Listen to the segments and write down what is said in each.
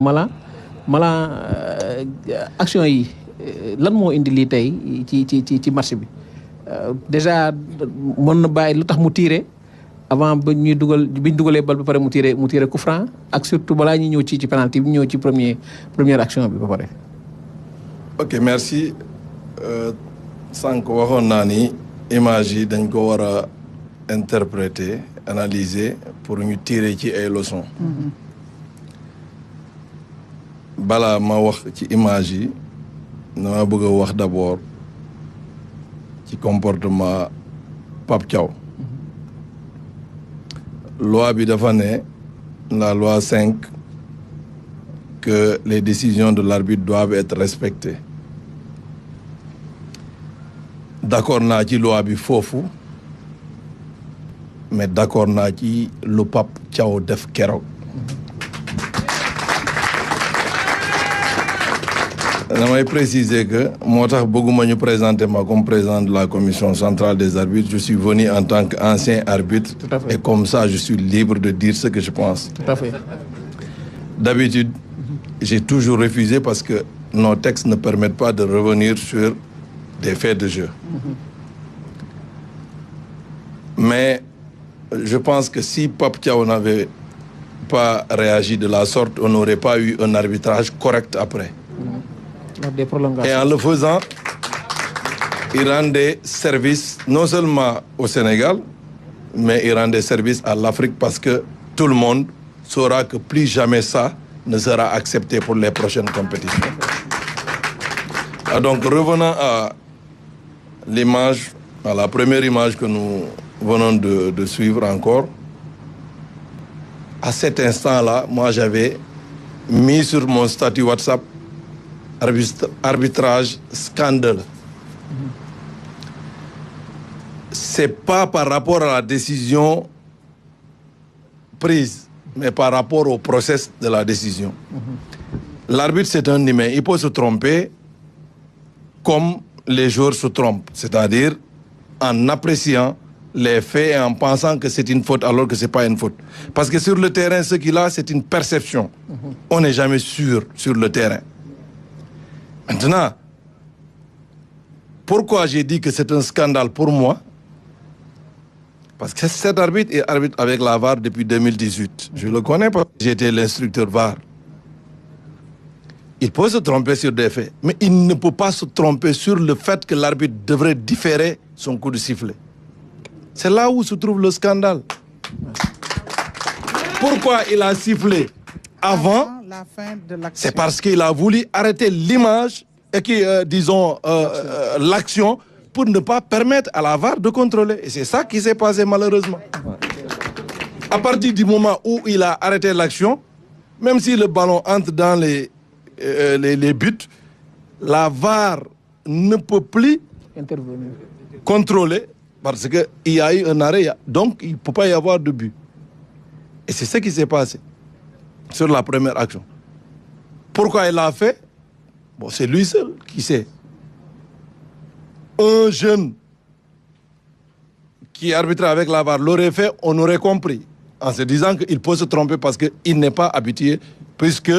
mala action yi lan moo indi lii tey ci match bi déjà mën na bàyyi lu tax mu tiré avant biñ dugalee bal ba pare mu tiré coup franc ak surtout balaa ñuy ñëw ci penalty bi ñëw ci première action bi ba pare. ok merci sànq waxoon naa ni image yi dañ ko war a interpréter analyser pour ñu tirer ci ay leçons. balaa ma wax ci image yi dama bëgg a wax d'abord ci comportement Pape Thiaw. loi bi dafa ne la loi 5 que les décisions de l'arbitre doivent être respectées. d'accord naa ci loi bi foofu mais d'accord naa ci lu Pape Thiaw def keroog. damay préciser que moo tax bëgguma ñu présenter ma comme président de la commission centrale des arbitres. Je suis venu en tant qu'ancien arbitre. Et comme ça je suis libre de dire ce que je pense. Tout à fait. D'habitude j'ai toujours refusé parce que nos textes ne permettent pas de revenir sur des faits de jeu. Mais je pense que si Pape Thiaw n'avait pas réagi de la sorte, on n'aurait pas eu un arbitrage correct après. Des prolongations. Et en le faisant, il rendait service non seulement au Sénégal, mais il rendait service à l'Afrique parce que tout le monde saura que plus jamais ça ne sera accepté pour les prochaines compétitions. Donc revenons à l'image, à la première image que nous venons de suivre encore. À cet instant-là, moi j'avais mis sur mon statut WhatsApp arbitrage scandaleux. C'est pas par rapport à la décision prise, mais par rapport au process de la décision. L'arbitre, c'est un humain. Il peut se tromper comme les joueurs se trompent, c'est-à-dire en appréciant les faits et en pensant que c'est une faute alors que c'est pas une faute. Parce que sur le terrain, ce qu'il a, c'est une perception. On n'est jamais sûr sur le terrain. Maintenant, pourquoi j'ai dit que c'est un scandale pour moi? Parce que cet arbitre est arbitre avec la VAR depuis 2018. Je le connais parce que j'étais l'instructeur VAR. Il peut se tromper sur des faits, mais il ne peut pas se tromper sur le fait que l'arbitre devrait différer son coup de sifflet. C'est là où se trouve le scandale. Pourquoi il a sifflé avant la fin de l'action? C'est parce qu'il a voulu arrêter l'image et l'action pour ne pas permettre à la VAR de contrôler. Et c'est ça qui s'est passé malheureusement. À partir du moment où il a arrêté l'action, même si le ballon entre dans les buts, la VAR ne peut plus intervenir, contrôler parce qu'il y a eu un arrêt. Donc, il ne peut pas y avoir de but. Et c'est ce qui s'est passé sur la première action. Pourquoi il l'a fait? Bon, c'est lui seul qui sait. Un jeune qui arbitrait avec la VAR l'aurait fait, on aurait compris. En se disant qu'il peut se tromper parce qu'il n'est pas habitué, puisque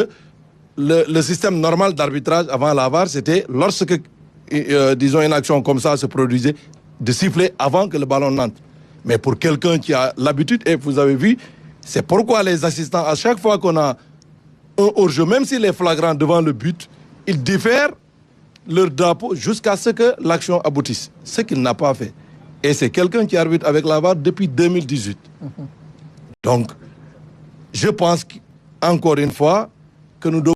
le système normal d'arbitrage avant la VAR, c'était lorsque, disons, une action comme ça se produisait, de siffler avant que le ballon n'entre. Mais pour quelqu'un qui a l'habitude, et vous avez vu, c'est pourquoi les assistants, à chaque fois qu'on a un hors-jeu, même s'il est flagrant devant le but, ils diffèrent leur drapeau jusqu'à ce que l'action aboutisse. Ce qu'il n'a pas fait. Et c'est quelqu'un qui arbitre avec la VAR depuis 2018. Donc, je pense encore une fois que nous devons